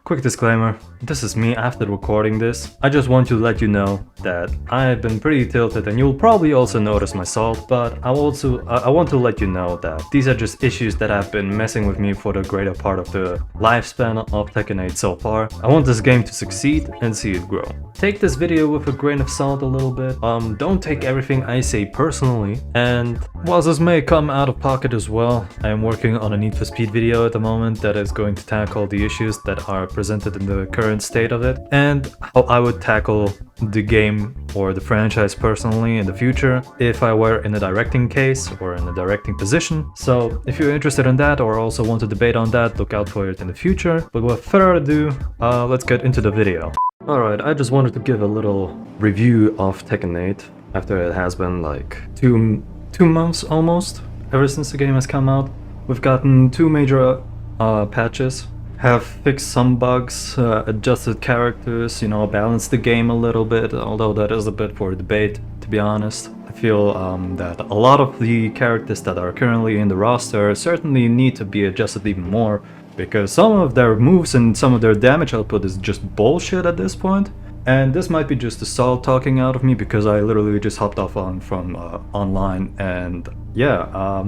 Quick disclaimer, this is me after recording this. I just want to let you know that I've been pretty tilted and you'll probably also notice my salt, but I want to let you know that these are just issues that have been messing with me for the greater part of the lifespan of Tekken 8 so far. I want this game to succeed and see it grow. Take this video with a grain of salt a little bit. Don't take everything I say personally, and whilst this may come out of pocket as well, I am working on a Need for Speed video at the moment that is going to tackle the issues that are presented in the current state of it, and how I would tackle the game or the franchise personally in the future if I were in a directing case or in a directing position. So if you're interested in that or also want to debate on that, look out for it in the future. But without further ado, let's get into the video. Alright, I just wanted to give a little review of Tekken 8 after it has been like two months almost ever since the game has come out. We've gotten two major patches, have fixed some bugs, adjusted characters, you know, balanced the game a little bit, although that is a bit for debate, to be honest. I feel that a lot of the characters that are currently in the roster certainly need to be adjusted even more, because some of their moves and some of their damage output is just bullshit at this point. And this might be just the salt talking out of me because I literally just hopped off from online, and yeah,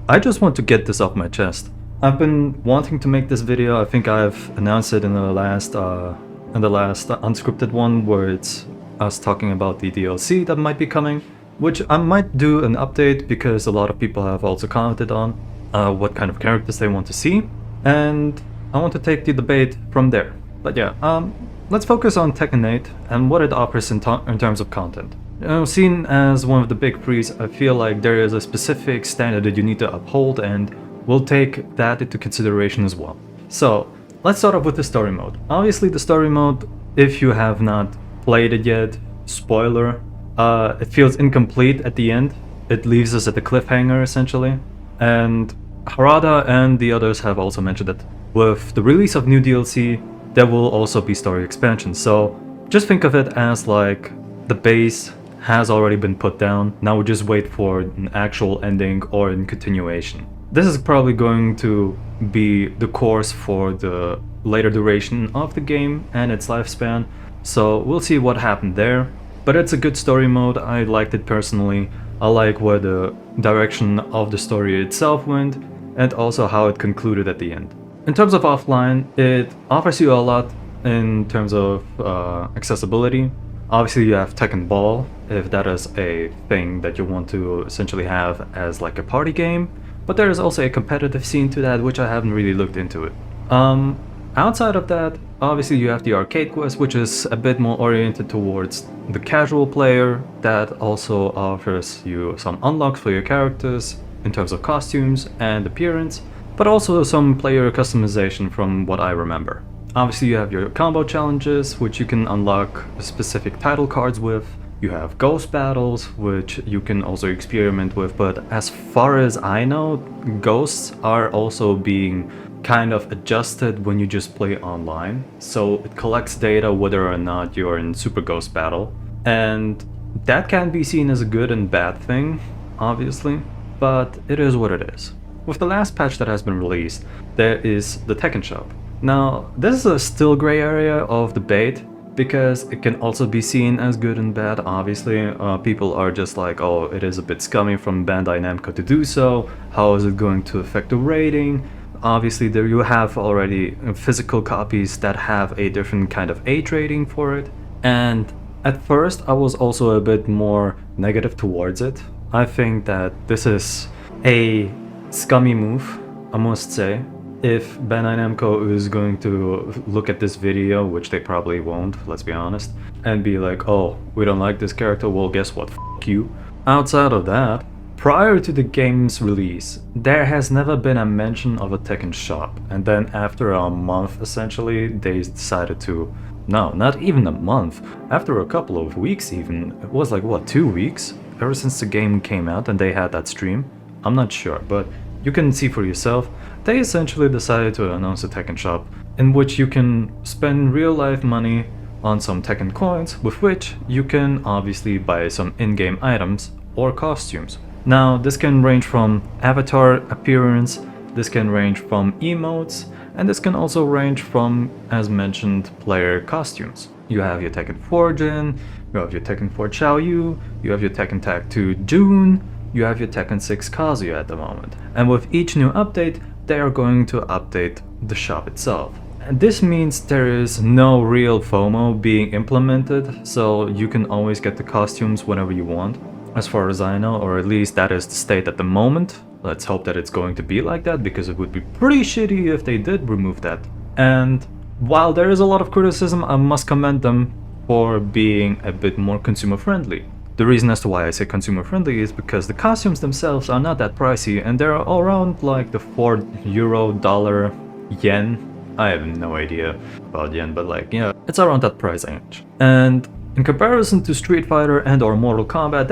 I just want to get this off my chest. I've been wanting to make this video. I think I've announced it in the last unscripted one, where it's us talking about the DLC that might be coming, which I might do an update because a lot of people have also commented on what kind of characters they want to see, and I want to take the debate from there. But yeah, let's focus on Tekken 8 and what it offers in terms of content. You know, seen as one of the big threes, I feel like there is a specific standard that you need to uphold, and we'll take that into consideration as well. So let's start off with the story mode. Obviously the story mode, if you have not played it yet, spoiler, it feels incomplete at the end. It leaves us at the cliffhanger essentially, and Harada and the others have also mentioned that with the release of new DLC there will also be story expansion. So just think of it as like the base has already been put down, now we just wait for an actual ending or in continuation. This is probably going to be the course for the later duration of the game and its lifespan, so we'll see what happened there. But it's a good story mode, I liked it personally. I like where the direction of the story itself went, and also how it concluded at the end. In terms of offline, it offers you a lot in terms of accessibility. Obviously you have Tekken Ball, if that is a thing that you want to essentially have as like a party game. But there is also a competitive scene to that, which I haven't really looked into it. Outside of that, obviously you have the arcade quest, which is a bit more oriented towards the casual player, that also offers you some unlocks for your characters in terms of costumes and appearance, but also some player customization from what I remember. Obviously you have your combo challenges, which you can unlock specific title cards with. You have ghost battles, which you can also experiment with, but as far as I know, ghosts are also being kind of adjusted when you just play online. So it collects data whether or not you're in Super Ghost Battle, and that can be seen as a good and bad thing, obviously, but it is what it is. With the last patch that has been released, there is the Tekken shop. Now, this is a still gray area of debate, because it can also be seen as good and bad. Obviously, people are just like, oh, it is a bit scummy from Bandai Namco to do so, how is it going to affect the rating? Obviously there you have already physical copies that have a different kind of age rating for it, and at first I was also a bit more negative towards it. I think that this is a scummy move, I must say. If Bandai Namco is going to look at this video, which they probably won't, let's be honest, and be like, oh, we don't like this character, well guess what, f*** you. Outside of that, prior to the game's release, there has never been a mention of a Tekken shop, and then after a month essentially, they decided to, no, not even a month, after a couple of weeks even, it was like what, 2 weeks? Ever since the game came out and they had that stream? I'm not sure, but you can see for yourself. They essentially decided to announce a Tekken shop in which you can spend real life money on some Tekken coins, with which you can obviously buy some in-game items or costumes. Now this can range from avatar appearance, this can range from emotes, And this can also range from, as mentioned, player costumes. You have your Tekken 4 Jin, you have your Tekken 4 Xiaoyu, you have your Tekken Tag 2 Jun, you have your Tekken 6 Kazuya at the moment. And with each new update, they are going to update the shop itself. And this means there is no real FOMO being implemented, so you can always get the costumes whenever you want. As far as I know, or at least that is the state at the moment. Let's hope that it's going to be like that, because it would be pretty shitty if they did remove that. And while there is a lot of criticism, I must commend them for being a bit more consumer friendly. The reason as to why I say consumer friendly is because the costumes themselves are not that pricey, and they're all around like the €4, dollar, yen. I have no idea about yen, but like, yeah, it's around that price range. And in comparison to Street Fighter and or Mortal Kombat,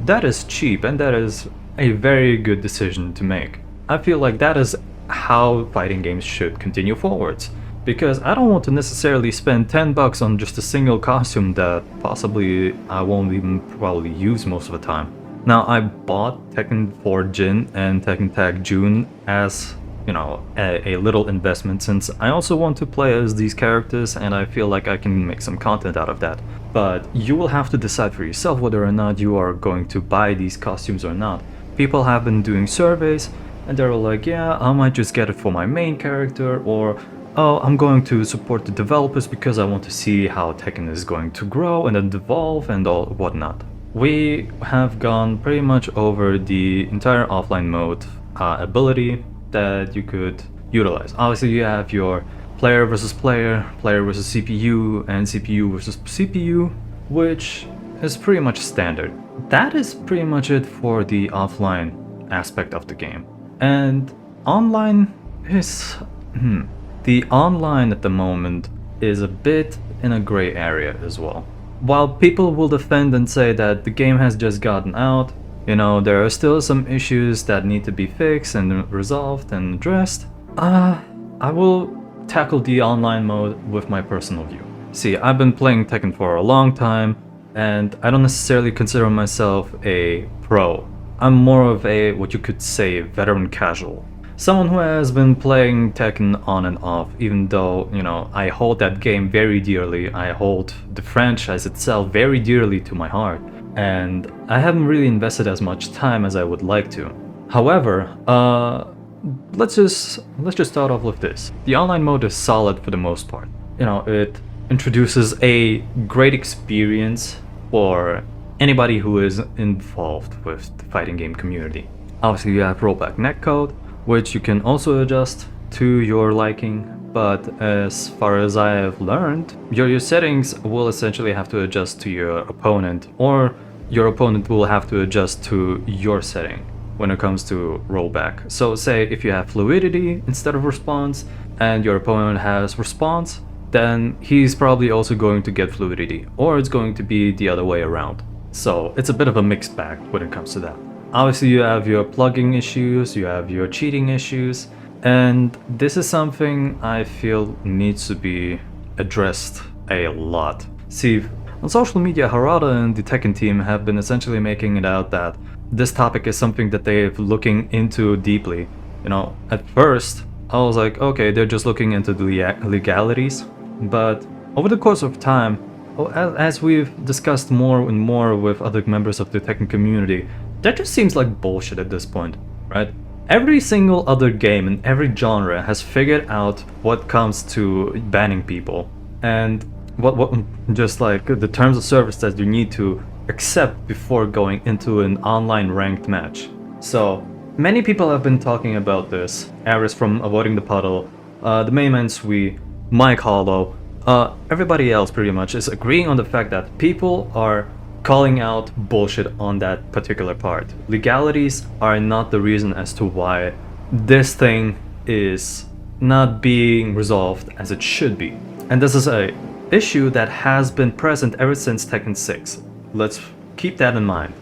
that is cheap, and that is a very good decision to make. I feel like that is how fighting games should continue forwards. Because I don't want to necessarily spend $10 on just a single costume that possibly I won't even probably use most of the time. Now, I bought Tekken 4 Jin and Tekken Tag Jun as, you know, a little investment, since I also want to play as these characters and I feel like I can make some content out of that. But you will have to decide for yourself whether or not you are going to buy these costumes or not. People have been doing surveys and they're like, yeah, I might just get it for my main character, or oh, I'm going to support the developers because I want to see how Tekken is going to grow and then evolve and all whatnot. We have gone pretty much over the entire offline mode ability that you could utilize. Obviously, you have your player versus player, player versus CPU, and CPU versus CPU, which is pretty much standard. That is pretty much it for the offline aspect of the game. And online is... The online at the moment is a bit in a gray area as well. While people will defend and say that the game has just gotten out, you know, there are still some issues that need to be fixed and resolved and addressed. I will tackle the online mode with my personal view. See, I've been playing Tekken for a long time, and I don't necessarily consider myself a pro. I'm more of a, what you could say, veteran casual. Someone who has been playing Tekken on and off, even though, you know, I hold that game very dearly. I hold the franchise itself very dearly to my heart, and I haven't really invested as much time as I would like to. However, let's just start off with this. The online mode is solid for the most part. You know, it introduces a great experience for anybody who is involved with the fighting game community. Obviously, you have rollback netcode, which you can also adjust to your liking, but as far as I have learned, your settings will essentially have to adjust to your opponent, or your opponent will have to adjust to your setting when it comes to rollback. So say if you have fluidity instead of response, and your opponent has response, then he's probably also going to get fluidity, or it's going to be the other way around. So it's a bit of a mixed bag when it comes to that. Obviously, you have your plugging issues, you have your cheating issues, and this is something I feel needs to be addressed a lot. See, on social media, Harada and the Tekken team have been essentially making it out that this topic is something that they're looking into deeply. You know, at first, I was like, okay, they're just looking into the legalities, but over the course of time, as we've discussed more and more with other members of the Tekken community, that just seems like bullshit at this point, right? Every single other game in every genre has figured out what comes to banning people, and what just like the terms of service that you need to accept before going into an online ranked match. So many people have been talking about this. Aris from Avoiding the Puddle, the main man Sui, Mike Hollow, everybody else pretty much is agreeing on the fact that people are calling out bullshit on that particular part. Legalities are not the reason as to why this thing is not being resolved as it should be. And this is a issue that has been present ever since Tekken 6. Let's keep that in mind.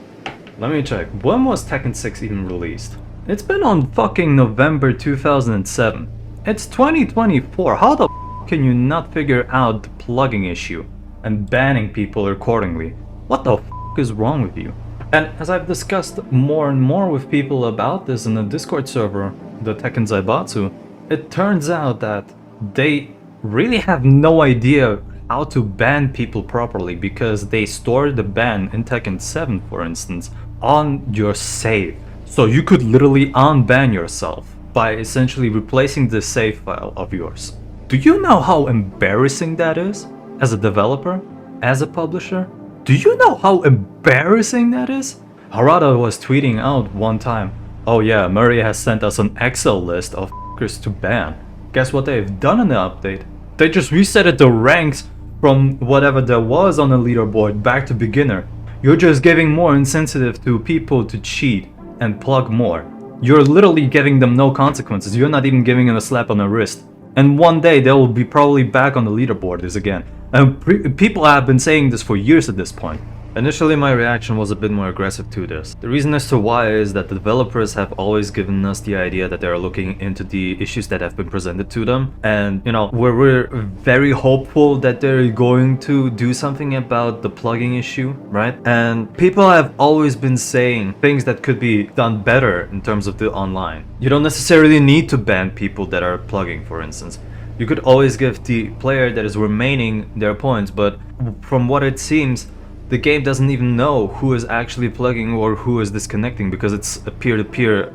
Let me check. When was Tekken 6 even released? It's been on fucking November 2007. It's 2024. How the can you not figure out the plugging issue and banning people accordingly? What the is wrong with you? And as I've discussed more and more with people about this in the Discord server, the Tekken Zaibatsu, it turns out that they really have no idea how to ban people properly, because they store the ban in Tekken 7, for instance, on your save. So you could literally unban yourself by essentially replacing the save file of yours. Do you know how embarrassing that is? As a developer? As a publisher? Do you know how embarrassing that is? Harada was tweeting out one time, "Oh yeah, Murray has sent us an Excel list of f***ers to ban." Guess what they've done in the update? They just resetted the ranks from whatever there was on the leaderboard back to beginner. You're just giving more incentive to people to cheat and plug more. You're literally giving them no consequences. You're not even giving them a slap on the wrist. And one day they will be probably back on the leaderboard again. And people have been saying this for years at this point. Initially, my reaction was a bit more aggressive to this. The reason as to why is that the developers have always given us the idea that they're looking into the issues that have been presented to them. And, you know, we're very hopeful that they're going to do something about the plugging issue, right? And people have always been saying things that could be done better in terms of the online. You don't necessarily need to ban people that are plugging, for instance. You could always give the player that is remaining their points, but from what it seems, the game doesn't even know who is actually plugging or who is disconnecting, because it's a peer-to-peer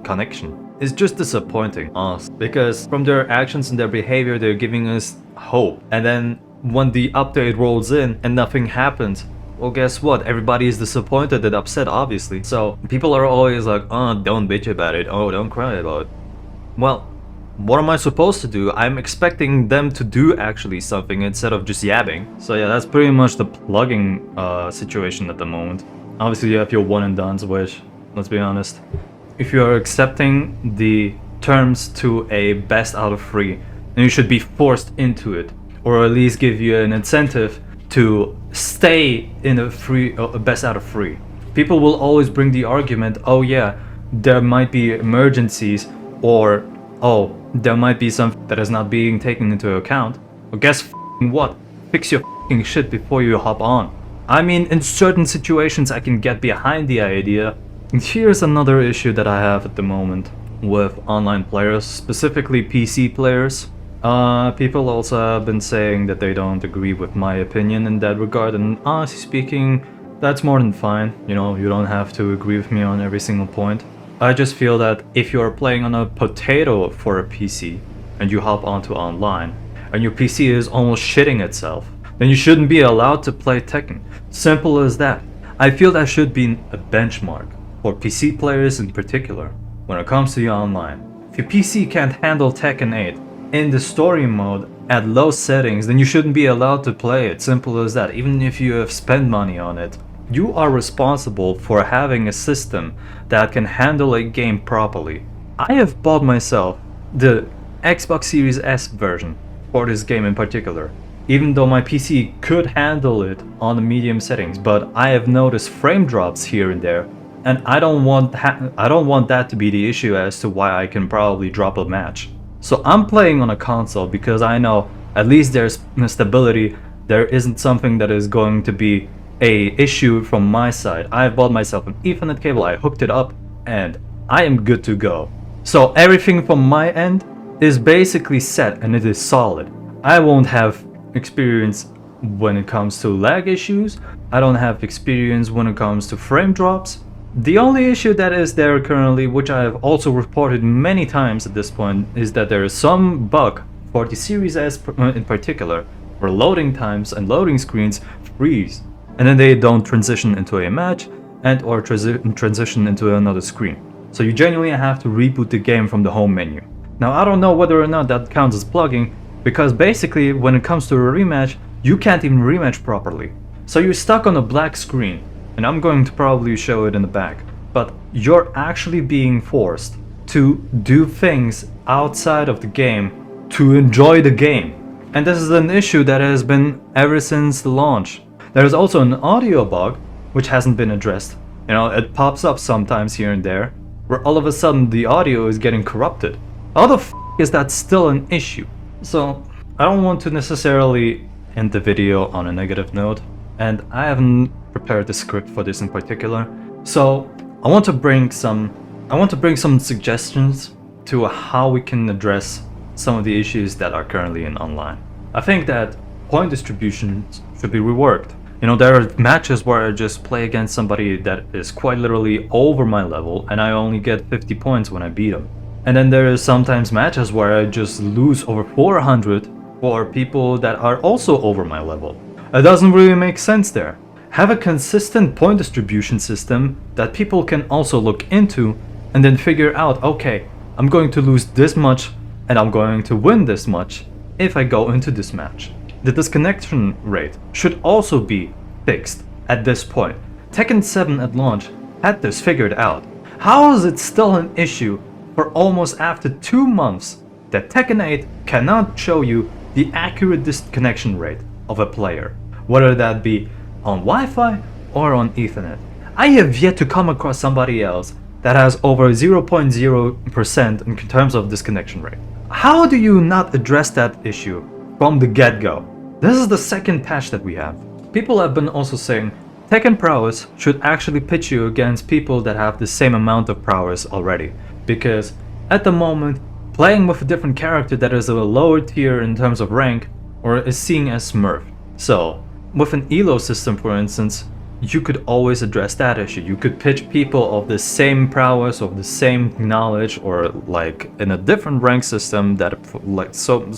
connection. It's just disappointing, honestly, because from their actions and their behavior, they're giving us hope. And then when the update rolls in and nothing happens, well, guess what? Everybody is disappointed and upset, obviously. So people are always like, "Oh, don't bitch about it. Oh, don't cry about it." Well, what am I supposed to do? I'm expecting them to do actually something instead of just yabbing. So yeah, that's pretty much the plugging situation at the moment. Obviously you have your one and dones, which, let's be honest, if you're accepting the terms to a best out of 3, then you should be forced into it, or at least give you an incentive to stay in a best out of 3. People will always bring the argument, "Oh yeah, there might be emergencies," or "Oh, there might be something that is not being taken into account." Well, guess what? Fix your shit before you hop on. I mean, in certain situations I can get behind the idea. And here's another issue that I have at the moment with online players, specifically PC players. People also have been saying that they don't agree with my opinion in that regard, and honestly speaking, that's more than fine. You know, you don't have to agree with me on every single point. I just feel that if you're playing on a potato for a PC and you hop onto online and your PC is almost shitting itself, then you shouldn't be allowed to play Tekken. Simple as that. I feel that should be a benchmark for PC players in particular when it comes to the online. If your PC can't handle Tekken 8 in the story mode at low settings, then you shouldn't be allowed to play it. Simple as that. Even if you have spent money on it. You are responsible for having a system that can handle a game properly. I have bought myself the Xbox Series S version for this game in particular, even though my PC could handle it on the medium settings, but I have noticed frame drops here and there, and I don't want that to be the issue as to why I can probably drop a match. So I'm playing on a console because I know at least there's stability. There isn't something that is going to be a issue from my side. I bought myself an Ethernet cable, I hooked it up, and I am good to go. So everything from my end is basically set and it is solid. I won't have experience when it comes to lag issues. I don't have experience when it comes to frame drops. The only issue that is there currently, which I have also reported many times at this point, is that there is some bug for the Series S in particular, where loading times and loading screens freeze, and then they don't transition into a match and or transition into another screen. So you genuinely have to reboot the game from the home menu. Now I don't know whether or not that counts as plugging, because basically when it comes to a rematch, you can't even rematch properly. So you're stuck on a black screen, and I'm going to probably show it in the back, but you're actually being forced to do things outside of the game to enjoy the game. And this is an issue that has been ever since the launch. There is also an audio bug, which hasn't been addressed. You know, it pops up sometimes here and there, where all of a sudden the audio is getting corrupted. How the f is that still an issue? So, I don't want to necessarily end the video on a negative note, and I haven't prepared the script for this in particular. So, I want to bring some suggestions to how we can address some of the issues that are currently in online. I think that point distribution should be reworked. You know, there are matches where I just play against somebody that is quite literally over my level and I only get 50 points when I beat them. And then there is sometimes matches where I just lose over 400 for people that are also over my level. It doesn't really make sense there. Have a consistent point distribution system that people can also look into and then figure out, okay, I'm going to lose this much and I'm going to win this much if I go into this match. The disconnection rate should also be fixed at this point. Tekken 7 at launch had this figured out. How is it still an issue for almost after 2 months that Tekken 8 cannot show you the accurate disconnection rate of a player, whether that be on Wi-Fi or on Ethernet? I have yet to come across somebody else that has over 0.0% in terms of disconnection rate. How do you not address that issue from the get-go? This is the second patch that we have. People have been also saying Tekken prowess should actually pitch you against people that have the same amount of prowess already, because at the moment playing with a different character that is a lower tier in terms of rank or is seen as smurf. So with an elo system, for instance, you could always address that issue. You could pitch people of the same prowess, of the same knowledge, or like in a different rank system that so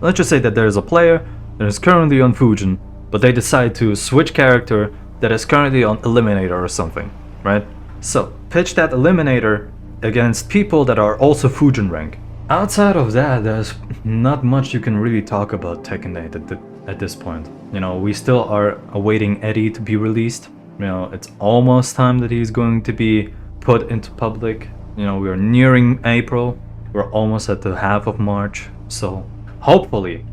let's just say that there's a player that is currently on Fujin, but they decide to switch character that is currently on Eliminator or something, right? So pitch that Eliminator against people that are also Fujin rank. Outside of that, there's not much you can really talk about Tekken 8 at this point. You know, we still are awaiting Eddie to be released. You know, it's almost time that he's going to be put into public. You know, we are nearing April. We're almost at the half of March. So hopefully,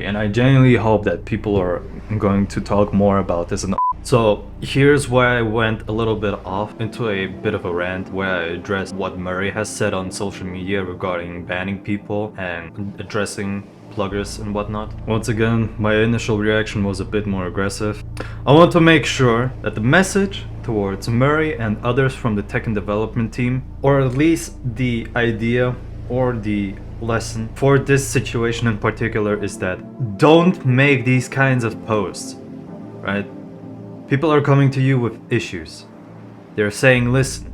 and I genuinely hope that people are going to talk more about this. So here's where I went a little bit off into a bit of a rant where I addressed what Murray has said on social media regarding banning people and addressing pluggers and whatnot. Once again, my initial reaction was a bit more aggressive. I want to make sure that the message towards Murray and others from the Tekken development team, or at least the idea or the lesson for this situation in particular, is that don't make these kinds of posts, right? People are coming to you with issues. They're saying, listen,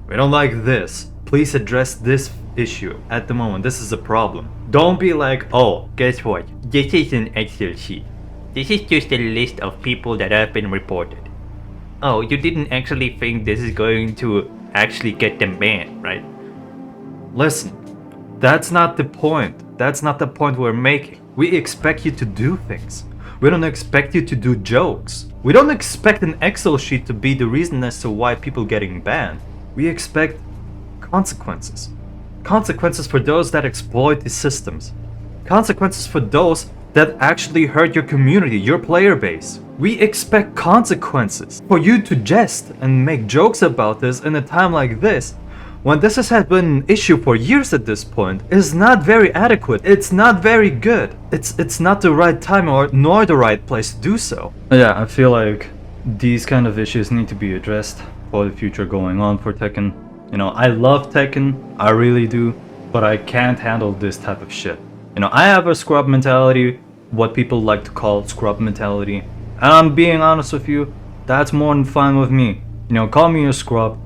we don't like this. Please address this issue at the moment. This is a problem. Don't be like, oh, guess what? This is an Excel sheet. This is just a list of people that have been reported. Oh, you didn't actually think this is going to actually get them banned, right? Listen, that's not the point. That's not the point we're making. We expect you to do things. We don't expect you to do jokes. We don't expect an Excel sheet to be the reason as to why people getting banned. We expect consequences. Consequences for those that exploit these systems. Consequences for those that actually hurt your community, your player base. We expect consequences for you to jest and make jokes about this in a time like this, when this has been an issue for years at this point, is not very adequate. It's not very good. It's not the right time nor the right place to do so. Yeah, I feel like these kind of issues need to be addressed for the future going on for Tekken. You know, I love Tekken, I really do, but I can't handle this type of shit. You know, I have a scrub mentality, what people like to call scrub mentality, and I'm being honest with you, that's more than fine with me. You know, call me a scrub.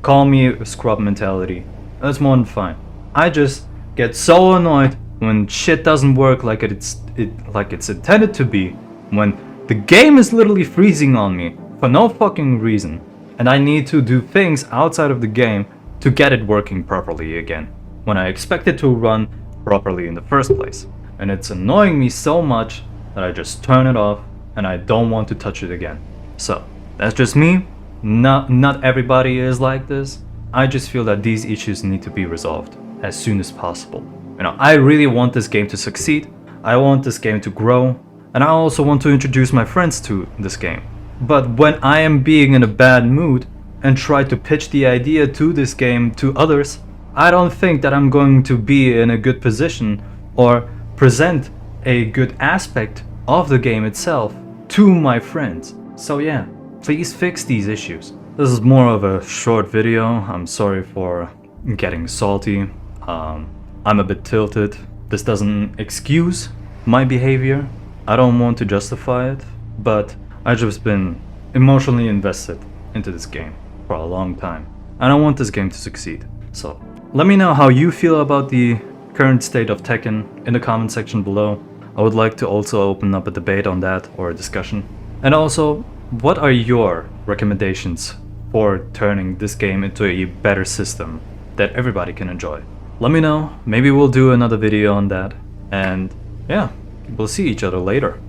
Call me a scrub mentality. That's more than fine. I just get so annoyed when shit doesn't work like it's intended to be, when the game is literally freezing on me for no fucking reason, and I need to do things outside of the game to get it working properly again, when I expect it to run properly in the first place. And it's annoying me so much that I just turn it off and I don't want to touch it again. So, that's just me. Not everybody is like this. I just feel that these issues need to be resolved as soon as possible. You know, I really want this game to succeed. I want this game to grow, and I also want to introduce my friends to this game. But when I am being in a bad mood and try to pitch the idea to this game to others, I don't think that I'm going to be in a good position or present a good aspect of the game itself to my friends. So yeah. Please fix these issues. This is more of a short video. I'm sorry for getting salty. I'm a bit tilted. This doesn't excuse my behavior. I don't want to justify it, but I've just been emotionally invested into this game for a long time, and I want this game to succeed. So let me know how you feel about the current state of Tekken in the comment section below. I would like to also open up a debate on that, or a discussion. And also, what are your recommendations for turning this game into a better system that everybody can enjoy? Let me know, maybe we'll do another video on that, and yeah, we'll see each other later.